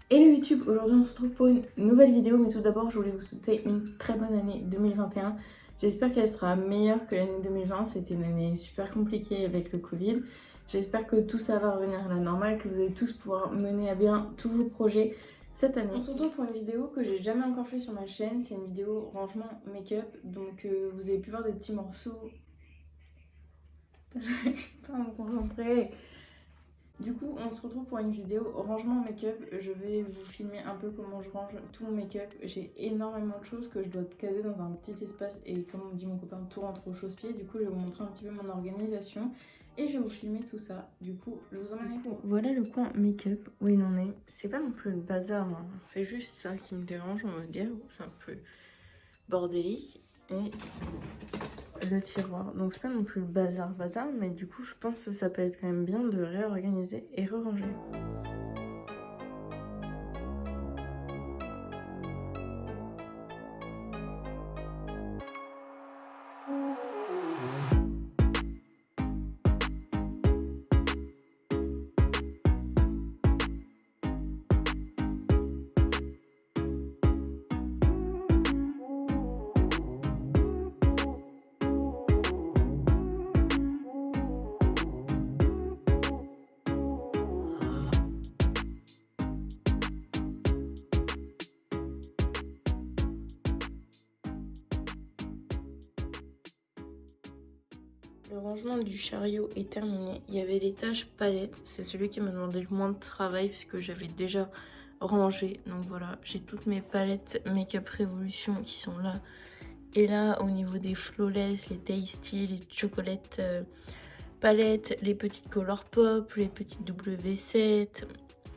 Hello YouTube, aujourd'hui on se retrouve pour une nouvelle vidéo, mais tout d'abord je voulais vous souhaiter une très bonne année 2021. J'espère qu'elle sera meilleure que l'année 2020, c'était une année super compliquée avec le Covid. J'espère que tout ça va revenir à la normale, que vous allez tous pouvoir mener à bien tous vos projets cette année. On se retrouve pour une vidéo que j'ai jamais encore fait sur ma chaîne, c'est une vidéo rangement make-up, donc vous avez pu voir des petits morceaux. J'arrive pas à me concentrer. Du coup, on se retrouve pour une vidéo rangement make-up. Je vais vous filmer un peu comment je range tout mon make-up. J'ai énormément de choses que je dois caser dans un petit espace et comme dit mon copain, tout rentre au chausse-pied. Du coup, je vais vous montrer un petit peu mon organisation et je vais vous filmer tout ça. Du coup, je vous emmène avec moi. Voilà le coin make-up où il en est. C'est pas non plus le bazar, hein. C'est juste ça qui me dérange, on va dire. C'est un peu bordélique. Et le tiroir. Donc c'est pas non plus le bazar, mais du coup je pense que ça peut être quand même bien de réorganiser et re-ranger. Le rangement du chariot est terminé. Il y avait l'étage palette, c'est celui qui m'a demandé le moins de travail puisque j'avais déjà rangé. Donc voilà, j'ai toutes mes palettes Make-up Revolution qui sont là. Et là, au niveau des flawless, les tasty, les chocolates palettes, les petites Color Pop, les petites W7.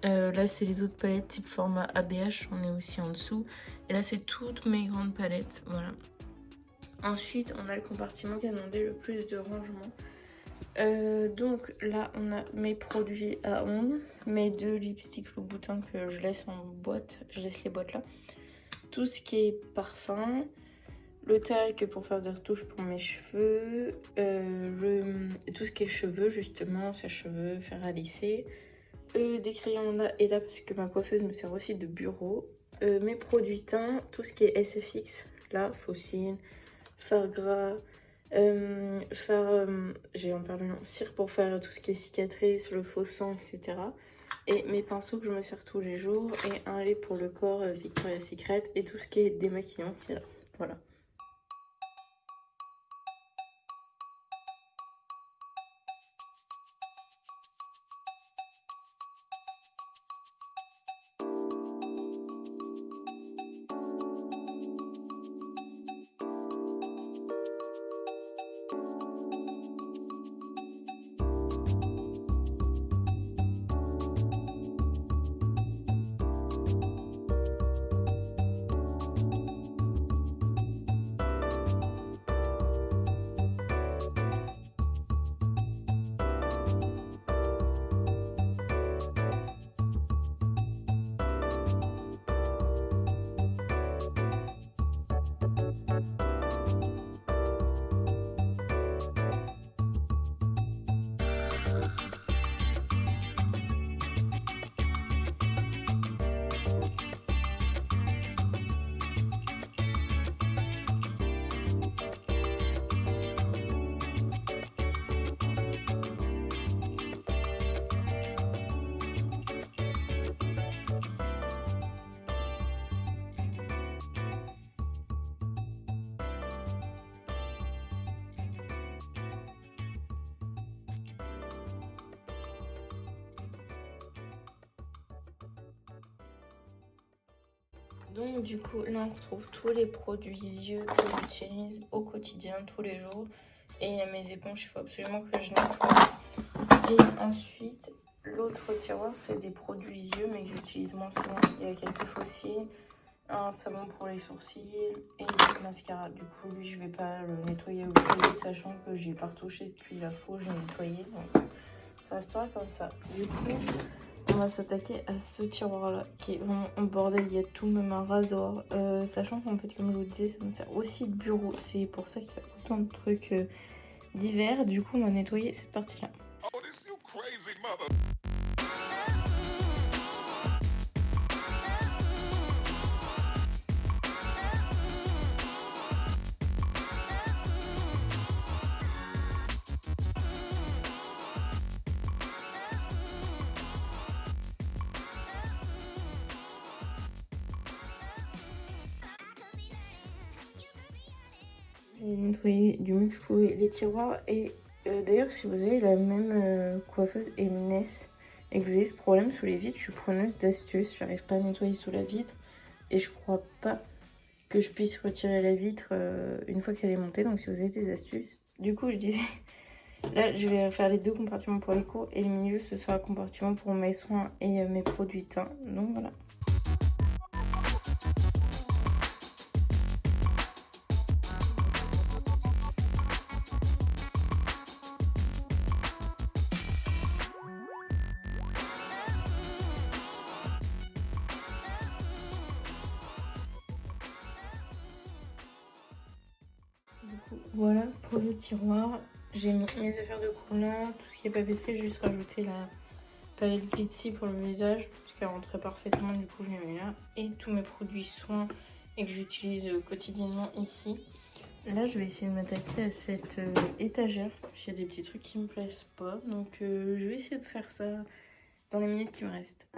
Là, c'est les autres palettes type format ABH, on est aussi en dessous. Et là, c'est toutes mes grandes palettes, voilà. Ensuite, on a le compartiment qui a demandé le plus de rangement. Donc là, on a mes produits à ongles, mes deux lipsticks Louboutin que je laisse en boîte. Je laisse les boîtes là. Tout ce qui est parfum, le talc pour faire des retouches pour mes cheveux, tout ce qui est cheveux justement, sèche-cheveux, fer à lisser. Des crayons là et là parce que ma coiffeuse me sert aussi de bureau. Mes produits teints, tout ce qui est SFX, là, Faucine, fard gras, j'ai en perdu le nom, cire pour faire tout ce qui est cicatrices, le faux sang, etc. Et mes pinceaux que je me sers tous les jours et un lait pour le corps Victoria's Secret et tout ce qui est démaquillant qui est là. Voilà. Donc du coup là on retrouve tous les produits yeux que j'utilise au quotidien, tous les jours. Et mes éponges, il faut absolument que je nettoie. Et ensuite, l'autre tiroir, c'est des produits yeux, mais que j'utilise moins souvent. Il y a quelques fossiles, un savon pour les sourcils et du mascara. Du coup, lui, je vais pas le nettoyer ou trier, sachant que j'ai pas retouché depuis la fois où j'ai nettoyé. Donc, ça restera comme ça. Du coup, on va s'attaquer à ce tiroir-là, qui est vraiment en bordel. Il y a tout, même un rasoir. Sachant qu'en fait, comme je vous disais, ça me sert aussi de bureau. C'est pour ça qu'il y a autant de trucs divers. Du coup, on va nettoyer cette partie-là. Oh, J'ai nettoyé du mieux que je pouvais les tiroirs et d'ailleurs si vous avez la même coiffeuse Emines et que vous avez ce problème sous les vitres, je suis preneuse d'astuces. J'arrive pas à nettoyer sous la vitre et je crois pas que je puisse retirer la vitre une fois qu'elle est montée. Donc si vous avez des astuces. Du coup je disais, là je vais faire les deux compartiments pour les cours et le milieu ce sera un compartiment pour mes soins et mes produits teint. Donc voilà. Du coup, voilà pour le tiroir. J'ai mis mes affaires de cours là, tout ce qui est papeterie, j'ai juste rajouté la palette Glitzy pour le visage, parce qu'elle rentrait parfaitement, du coup je l'ai mis là. Et tous mes produits soins et que j'utilise quotidiennement ici. Là, je vais essayer de m'attaquer à cette étagère, parce qu'il y a des petits trucs qui me plaisent pas. Donc je vais essayer de faire ça dans les minutes qui me restent.